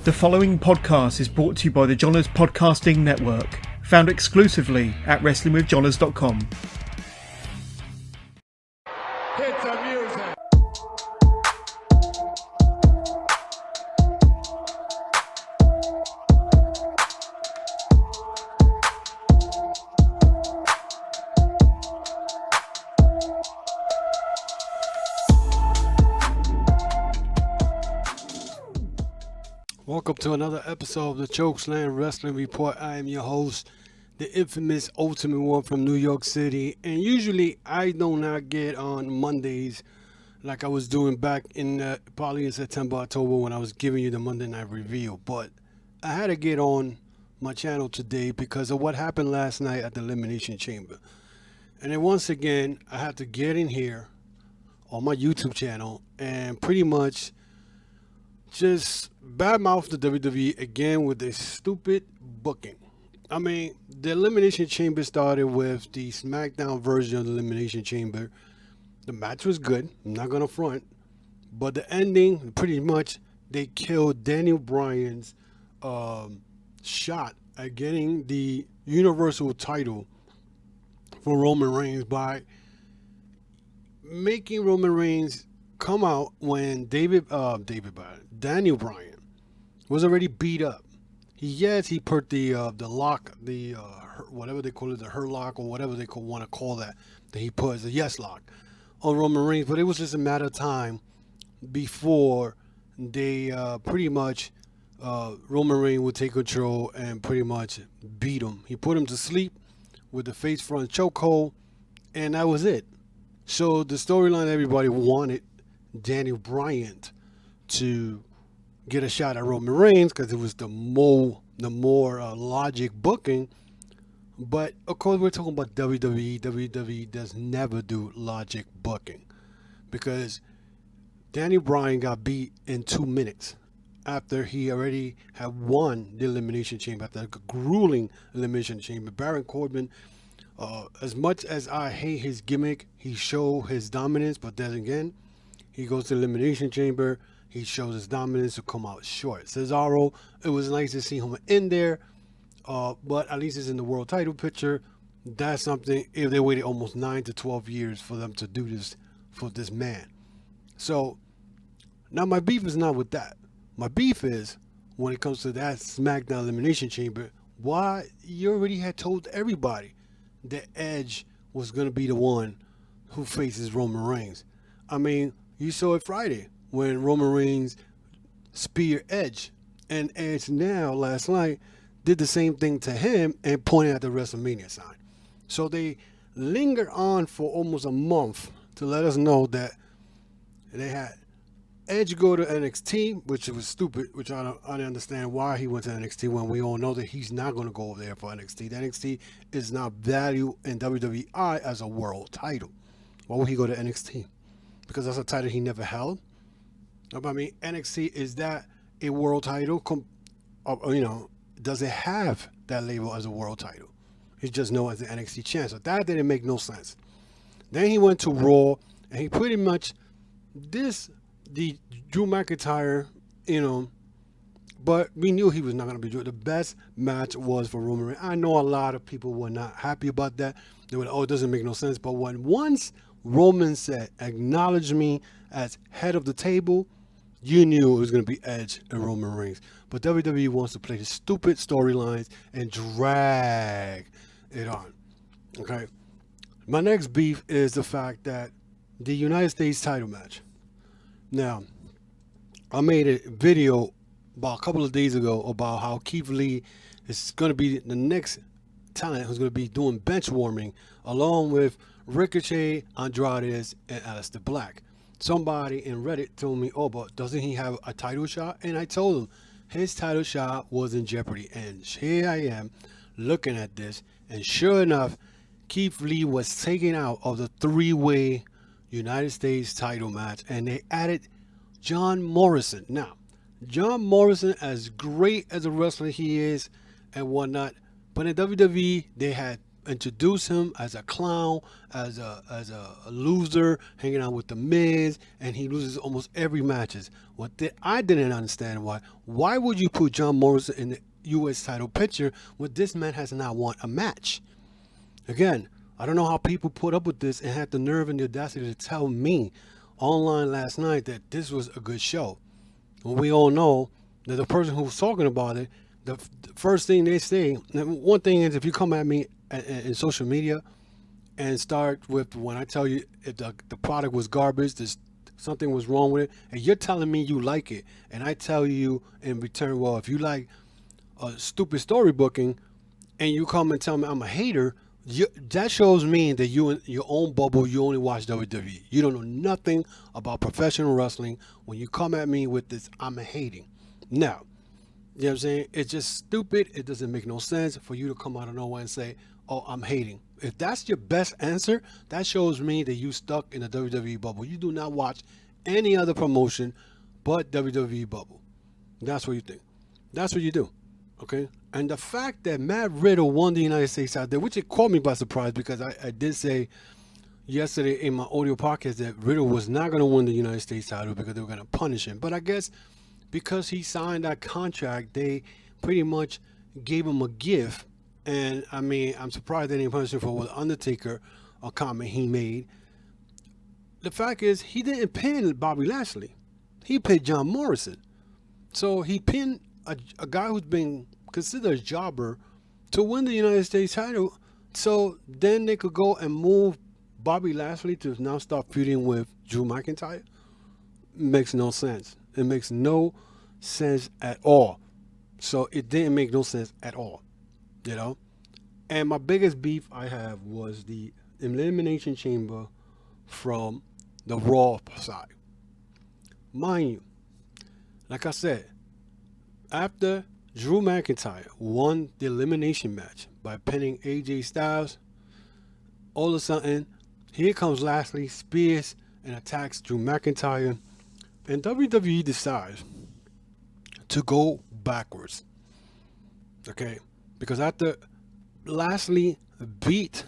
The following podcast is brought to you by the Johners Podcasting Network, found exclusively at wrestlingwithjohners.com. Hit the music. Welcome to another episode of the Chokeslam Wrestling Report. I am your host, the infamous Ultimate One from New York City. And usually I do not get on Mondays like I was doing back in probably in September, October when I was giving you the Monday Night Review. But I had to get on my channel today because of what happened last night at the Elimination Chamber. And then once again, I had to get in here on my YouTube channel and pretty much just badmouth the WWE again with this stupid booking. I mean, the Elimination Chamber started with the Smackdown version of the Elimination Chamber. The match was good, I'm not going to front. But the ending, pretty much, they killed Daniel Bryan's shot at getting the Universal title for Roman Reigns by making Roman Reigns come out when Daniel Bryant was already beat up. He put the lock, whatever they call it, the hurt lock or whatever they want to call that he put as a yes lock on Roman Reigns, but it was just a matter of time before they pretty much Roman Reigns would take control and pretty much beat him. He put him to sleep with the face front chokehold, and that was it. So the storyline everybody wanted Daniel Bryant to get a shot at Roman Reigns because it was the more logic booking. But of course we're talking about WWE. WWE does never do logic booking because Daniel Bryan got beat in 2 minutes after he already had won the Elimination Chamber, after a grueling Elimination Chamber. Baron Corbin, as much as I hate his gimmick, he showed his dominance, but then again, he goes to the Elimination Chamber. He shows his dominance to come out short. Cesaro, it was nice to see him in there, but at least it's in the world title picture. That's something, if they waited almost 9 to 12 years for them to do this for this man. So, now my beef is not with that. My beef is, when it comes to that Smackdown Elimination Chamber, why you already had told everybody that Edge was going to be the one who faces Roman Reigns. I mean, you saw it Friday when Roman Reigns speared Edge, and Edge now last night did the same thing to him and pointed at the Wrestlemania sign. So they lingered on for almost a month to let us know that they had Edge go to NXT, which was stupid, which I don't understand why he went to NXT when we all know that he's not going to go over there for NXT. The NXT is not valued in WWE as a world title. Why would he go to NXT? Because that's a title he never held. I mean, NXT, is that a world title? Does it have that label as a world title? It's just known as the NXT champ. So that didn't make no sense. Then he went to Raw, and he pretty much the Drew McIntyre, but we knew he was not going to be Drew. The best match was for Roman Reigns. I know a lot of people were not happy about that. They were like, it doesn't make no sense. But once Roman said, acknowledge me as head of the table, you knew it was going to be Edge and Roman Reigns. But WWE wants to play the stupid storylines and drag it on. Okay. My next beef is the fact that the United States title match. Now, I made a video about a couple of days ago about how Keith Lee is going to be the next talent who's going to be doing bench warming along with Ricochet, Andrade, and Aleister Black. Somebody in Reddit told me, but doesn't he have a title shot? And I told him his title shot was in jeopardy. And here I am looking at this, and sure enough, Keith Lee was taken out of the three-way United States title match, and they added John Morrison. Now, John Morrison, as great as a wrestler he is and whatnot, but in WWE, they had introduce him as a clown, as a loser, hanging out with the Miz, and he loses almost every matches. I didn't understand why would you put John Morrison in the U.S. title picture when this man has not won a match? Again, I don't know how people put up with this and had the nerve and the audacity to tell me online last night that this was a good show. Well, we all know that the person who was talking about it, the first thing they say, one thing is if you come at me in social media and start with when I tell you if the product was garbage, something was wrong with it, and you're telling me you like it, and I tell you in return, well, if you like a stupid storybooking and you come and tell me I'm a hater, that shows me that you in your own bubble, you only watch WWE. You don't know nothing about professional wrestling when you come at me with this I'm hating. Now, you know what I'm saying? It's just stupid. It doesn't make no sense for you to come out of nowhere and say, oh, I'm hating. If that's your best answer, that shows me that you stuck in the WWE bubble. You do not watch any other promotion but WWE bubble. That's what you think. That's what you do. Okay? And the fact that Matt Riddle won the United States out there, which it caught me by surprise because I did say yesterday in my audio podcast that Riddle was not going to win the United States title because they were going to punish him. But I guess because he signed that contract, they pretty much gave him a gift. And I mean, I'm surprised they didn't punish him for what Undertaker, a comment he made. The fact is, he didn't pin Bobby Lashley. He pinned John Morrison. So he pinned a guy who's been considered a jobber to win the United States title. So then they could go and move Bobby Lashley to now start feuding with Drew McIntyre. Makes no sense. It makes no sense at all. So it didn't make no sense at all. You know? And my biggest beef I have was the Elimination Chamber from the Raw side. Mind you, like I said, after Drew McIntyre won the elimination match by pinning AJ Styles, all of a sudden, here comes Lashley, spears, and attacks Drew McIntyre. And WWE decides to go backwards. Okay? Because after Lashley beat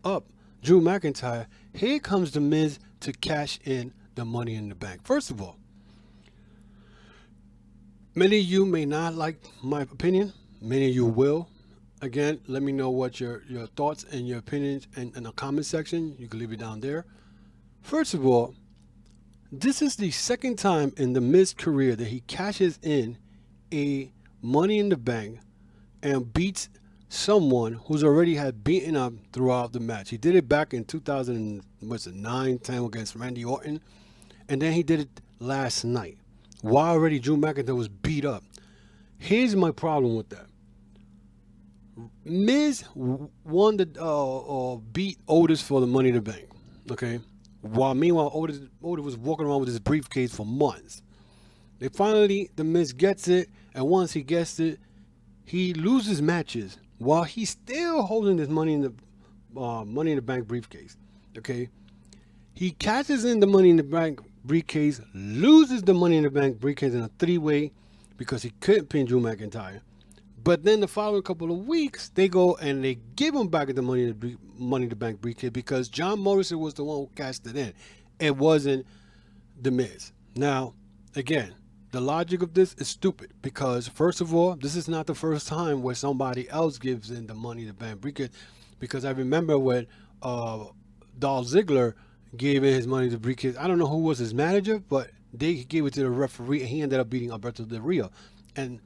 up Drew McIntyre, here comes the Miz to cash in the Money in the Bank. First of all, many of you may not like my opinion. Many of you will. Again, let me know what your thoughts and your opinions in the comment section. You can leave it down there. First of all, this is the second time in the Miz career that he cashes in a Money in the Bank and beats someone who's already had beaten up throughout the match. He did it back in 2009, 10 against Randy Orton, and then he did it last night while already Drew McIntyre was beat up. Here's my problem with that. Miz won the beat Otis for the Money in the Bank, okay? Meanwhile, Otis was walking around with his briefcase for months. The Miz gets it, and once he gets it, he loses matches while he's still holding this Money in the Bank briefcase. Okay, he cashes in the Money in the Bank briefcase, loses the Money in the Bank briefcase in a three-way because he couldn't pin Drew McIntyre. But then the following couple of weeks, they go and they give him back the Money in the Bank briefcase because John Morrison was the one who cashed it in. It wasn't the Miz. Now, again, the logic of this is stupid because, first of all, this is not the first time where somebody else gives in the Money in the Bank briefcase, because I remember when Dolph Ziggler gave in his Money in the briefcase. I don't know who was his manager, but they gave it to the referee, and he ended up beating Alberto Del Rio. And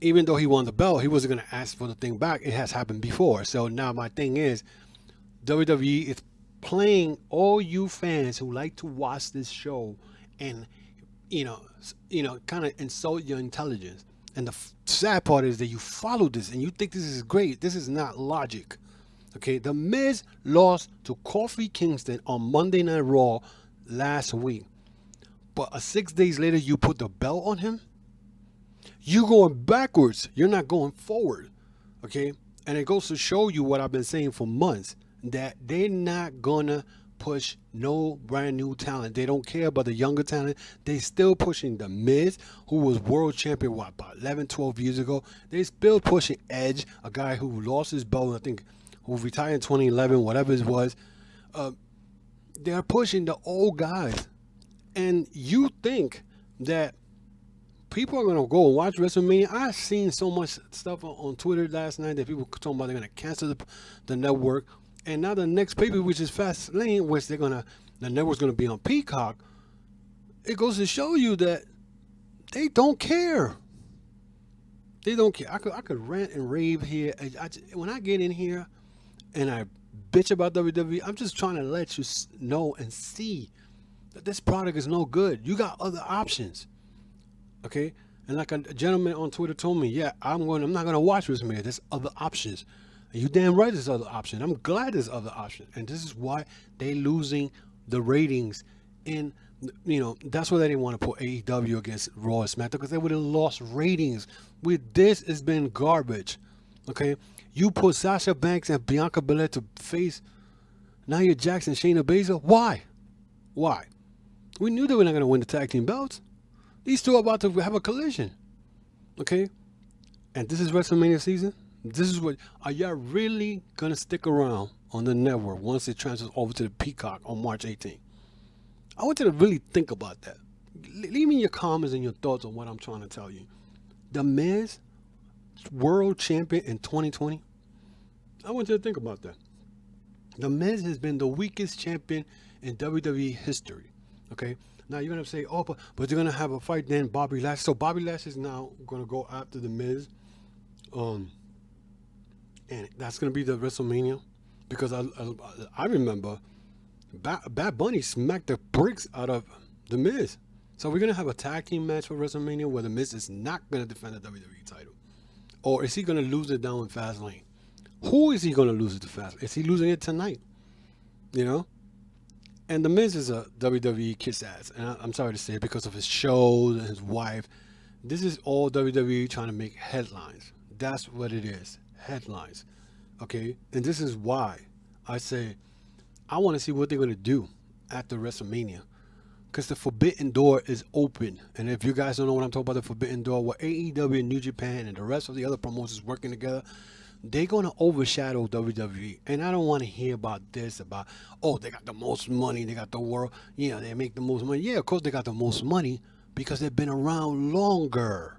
even though he won the belt, he wasn't going to ask for the thing back. It has happened before. So now my thing is, WWE is playing all you fans who like to watch this show and kind of insult your intelligence. And the sad part is that you follow this and you think this is great. This is not logic. Okay, The Miz lost to Kofi Kingston on Monday Night Raw last week. But 6 days later, you put the belt on him? You're going backwards. You're not going forward. Okay? And it goes to show you what I've been saying for months, that they're not going to push no brand new talent. They don't care about the younger talent. They still pushing the Miz, who was world champion, about 11, 12 years ago. They still pushing Edge, a guy who lost his belt, I think, who retired in 2011, whatever it was. They're pushing the old guys. And you think that people are going to go and watch WrestleMania? I've seen so much stuff on Twitter last night that people talking about they're going to cancel the network. And now the next paper, which is Fastlane, which the network's going to be on Peacock, it goes to show you that they don't care. They don't care. I could rant and rave here. When I get in here and I bitch about WWE, I'm just trying to let you know and see that this product is no good. You got other options. Okay? And like a gentleman on Twitter told me, yeah, I'm not gonna watch WrestleMania. There's other options. And you damn right there's other options. I'm glad there's other options. And this is why they losing the ratings in, that's why they didn't want to put AEW against Raw and SmackDown, because they would have lost ratings. With this, it's been garbage. Okay? You put Sasha Banks and Bianca Belair to face Nia Jax and Shayna Baszler. Why? Why? We knew they were not going to win the tag team belts. These two are about to have a collision. Okay? And this is WrestleMania season. This is what, are y'all really going to stick around on the network once it transfers over to the Peacock on March 18th? I want you to really think about that. Leave me your comments and your thoughts on what I'm trying to tell you. The Miz, world champion in 2020. I want you to think about that. The Miz has been the weakest champion in WWE history. Okay? Now you're going to say, oh, but they're going to have a fight then, Bobby Lashley. So Bobby Lashley is now going to go after the Miz. And that's going to be the WrestleMania. Because I remember Bad Bunny smacked the bricks out of the Miz. So we're going to have a tag team match for WrestleMania where the Miz is not going to defend the WWE title. Or is he going to lose it down in Fastlane? Who is he going to lose it to Fastlane? Is he losing it tonight? And the Miz is a WWE kiss ass. And I'm sorry to say it because of his shows and his wife. This is all WWE trying to make headlines. That's what it is. Headlines. Okay? And this is why I say I want to see what they're going to do after WrestleMania. Because the forbidden door is open. And if you guys don't know what I'm talking about, the forbidden door, where AEW and New Japan and the rest of the other promotions working together, they're going to overshadow WWE. And I don't want to hear about this, about, oh, they got the most money, they got the world, they make the most money. Yeah, of course they got the most money because they've been around longer.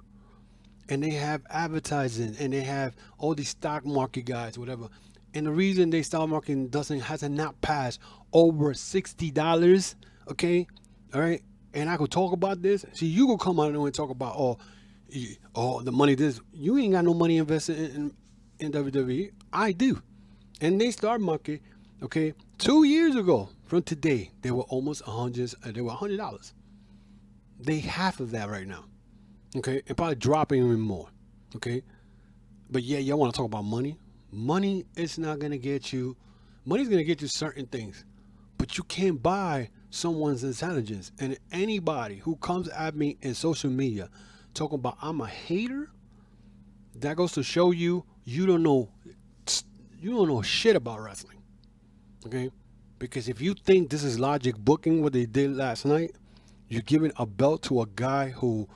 And they have advertising, and they have all these stock market guys, whatever. And the reason they stock market hasn't not passed over $60, okay? All right? And I could talk about this. See, you could come out and talk about, the money this. You ain't got no money invested in WWE. I do. And they stock market, okay, 2 years ago from today, they were almost $100. They half of that right now. Okay? And probably dropping even more. Okay? But yeah, y'all want to talk about money? Money is not going to get you, money's going to get you certain things. But you can't buy someone's intelligence. And anybody who comes at me in social media talking about I'm a hater, that goes to show you don't know shit about wrestling. Okay? Because if you think this is logic booking what they did last night, you're giving a belt to a guy who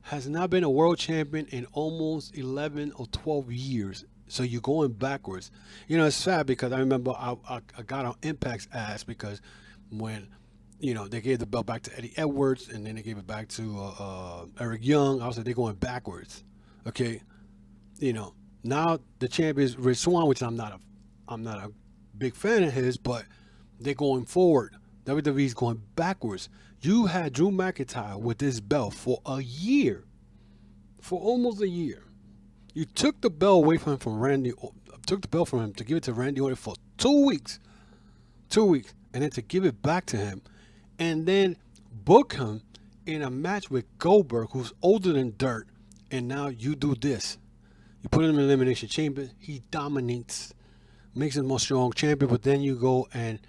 has not been a world champion in almost 11 or 12 years. So you're going backwards. It's sad because I remember I got on Impact's ass because when, they gave the belt back to Eddie Edwards and then they gave it back to Eric Young. I was like, they're going backwards. Okay? Now the champion is Rich Swann, which I'm not a big fan of his, but they're going forward. WWE's going backwards. You had Drew McIntyre with this belt for a year. For almost a year. You took the belt away from him to give it to Randy Orton for 2 weeks. 2 weeks. And then to give it back to him. And then book him in a match with Goldberg, who's older than dirt. And now you do this. You put him in the Elimination Chamber. He dominates. Makes him the most strong champion. But then you go and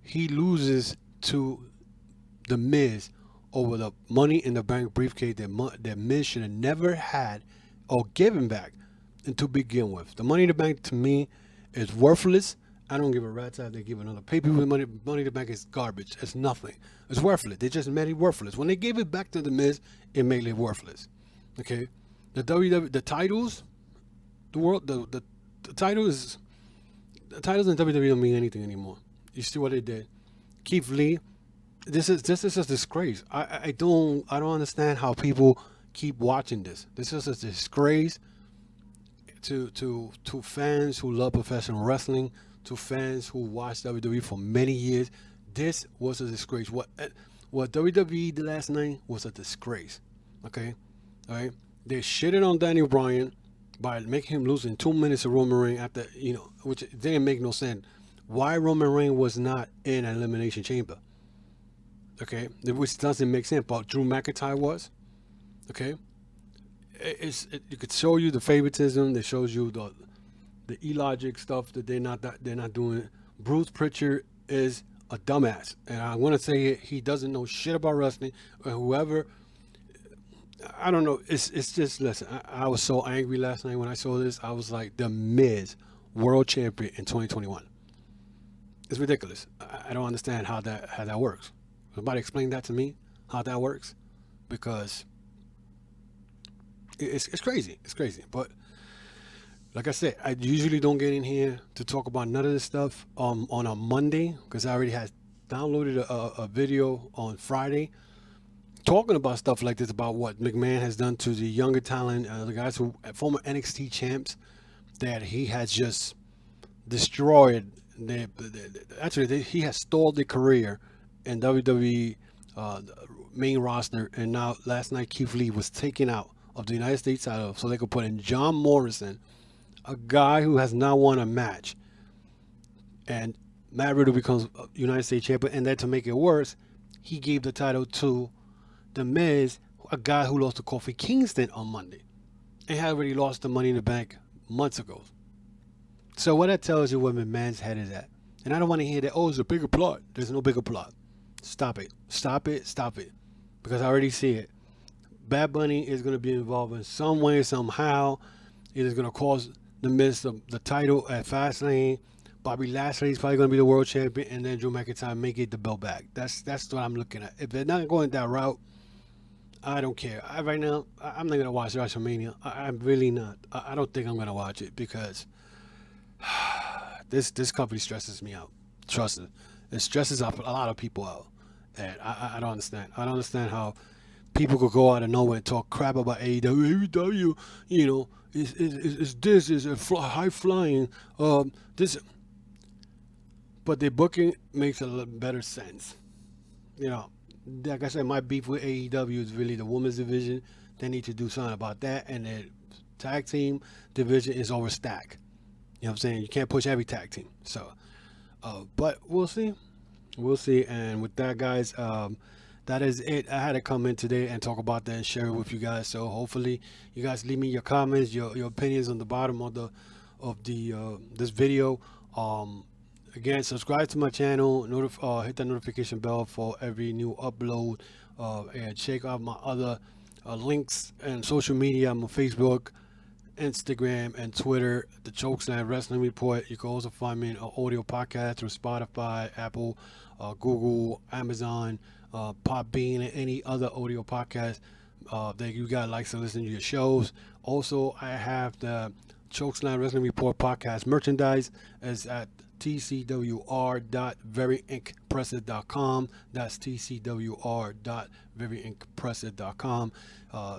he loses to the Miz over the Money in the Bank briefcase that Miz should have never had or given back and to begin with. The Money in the Bank to me is worthless I don't give a rat's ass. They give another pay-per-view money. Money to Bank is garbage. It's nothing. It's worthless. They just made it worthless. When they gave it back to the Miz, it made it worthless. Okay, the WWE, the titles, the world, the titles in WWE don't mean anything anymore. You see what they did? Keith Lee. This is a disgrace. I don't understand how people keep watching this. This is a disgrace to fans who love professional wrestling, to fans who watched WWE for many years. This was a disgrace. What WWE did last night was a disgrace. Okay, all right. They shitted on Daniel Bryan by making him lose in 2 minutes of Roman Reigns after, which didn't make no sense. Why Roman Reigns was not in an Elimination Chamber? Okay, which doesn't make sense. But Drew McIntyre was. Okay, it could show you the favoritism. It shows you the illogic stuff that they're not doing. Bruce Pritchard is a dumbass, and I want to say it, he doesn't know shit about wrestling. Or whoever, I don't know. It's just, listen. I was so angry last night when I saw this. I was like, the Miz World Champion in 2021. It's ridiculous. I don't understand how that works. Somebody explain that to me, how that works, because it's crazy. It's crazy. But like I said, I usually don't get in here to talk about none of this stuff on a Monday, because I already had downloaded a video on Friday talking about stuff like this, about what McMahon has done to the younger talent, the guys who former NXT champs, that he has just destroyed. He has stalled their career in WWE main roster, and now last night Keith Lee was taken out of the United States title so they could put in John Morrison, a guy who has not won a match, and Matt Riddle becomes United States champion. And then to make it worse, he gave the title to The Miz, a guy who lost to Kofi Kingston on Monday and had already lost the Money in the Bank months ago. So what that tells you where McMahon's head is at. And I don't want to hear that, oh, it's a bigger plot. There's no bigger plot. Stop it. Stop it. Stop it. Because I already see it. Bad Bunny is going to be involved in some way, somehow. It is going to cause the Miz the title at Fastlane. Bobby Lashley is probably going to be the world champion, and then Drew McIntyre may get the belt back. That's what I'm looking at. If they're not going that route, I don't care. Right now, I'm not going to watch WrestleMania. I'm really not. I don't think I'm going to watch it, because this company stresses me out. Trust me. It stresses up a lot of people out. And I don't understand. I don't understand how people could go out of nowhere and talk crap about AEW. AEW, is a high flying. This. But the booking makes a little better sense. Like I said, my beef with AEW is really the women's division. They need to do something about that. And the tag team division is overstacked. You know what I'm saying? You can't push every tag team. So, but we'll see. We'll see. And with that, guys, that is it. I had to come in today and talk about that and share it with you guys. So hopefully you guys leave me your comments, your opinions on the bottom of this video. Again, subscribe to my channel, hit the notification bell for every new upload, and check out my other links and social media. I'm on Facebook, Instagram, and Twitter, the Chokeslam Wrestling Report. You can also find me in an audio podcast through Spotify, Apple, Google, Amazon, Podbean, and any other audio podcast that you guys like to listen to your shows. Also, I have the Chokeslam Wrestling Report podcast merchandise is at tcwr.veryinkpresses.com. That's tcwr.veryinkpresses.com.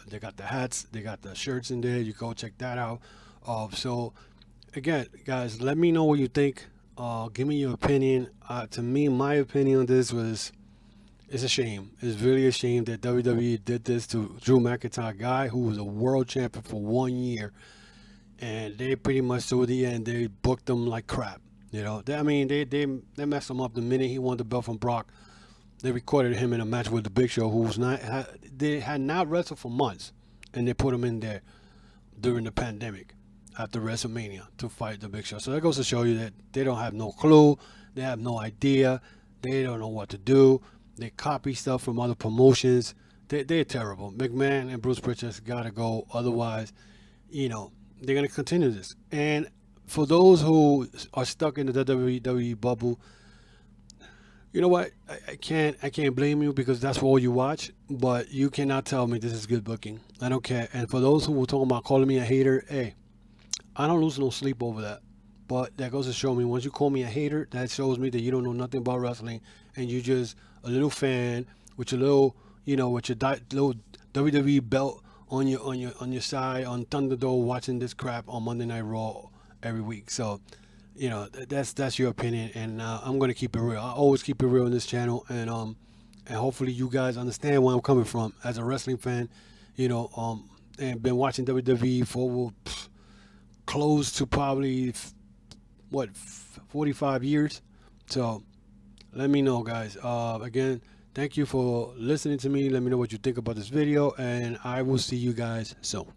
They got the hats, they got the shirts in there. You go check that out. So again, guys, let me know what you think. Give me your opinion. To me, my opinion on this was, it's a shame. It's really a shame that WWE did this to Drew McIntyre, a guy who was a world champion for 1 year, and they pretty much toward the end they booked him like crap. They messed him up the minute he won the belt from Brock. They recorded him in a match with the Big Show, they had not wrestled for months, and they put him in there during the pandemic after WrestleMania to fight the Big Show. So that goes to show you that they don't have no clue, they have no idea, they don't know what to do. They copy stuff from other promotions. They're terrible. McMahon and Bruce Pritchard got to go, otherwise, they're gonna continue this. And for those who are stuck in the WWE bubble, you know what? I can't blame you because that's all you watch. But you cannot tell me this is good booking. I don't care. And for those who were talking about calling me a hater, hey, I don't lose no sleep over that. But that goes to show me, once you call me a hater, that shows me that you don't know nothing about wrestling, and you're just a little fan with your little, with your little WWE belt on your side on Thunderdome, watching this crap on Monday Night Raw every week. So, that's your opinion, and I'm gonna keep it real. I always keep it real on this channel, and hopefully you guys understand where I'm coming from as a wrestling fan, and been watching WWE for close to probably 45 years. So let me know, guys. Again, thank you for listening to me. Let me know what you think about this video, and I will see you guys soon.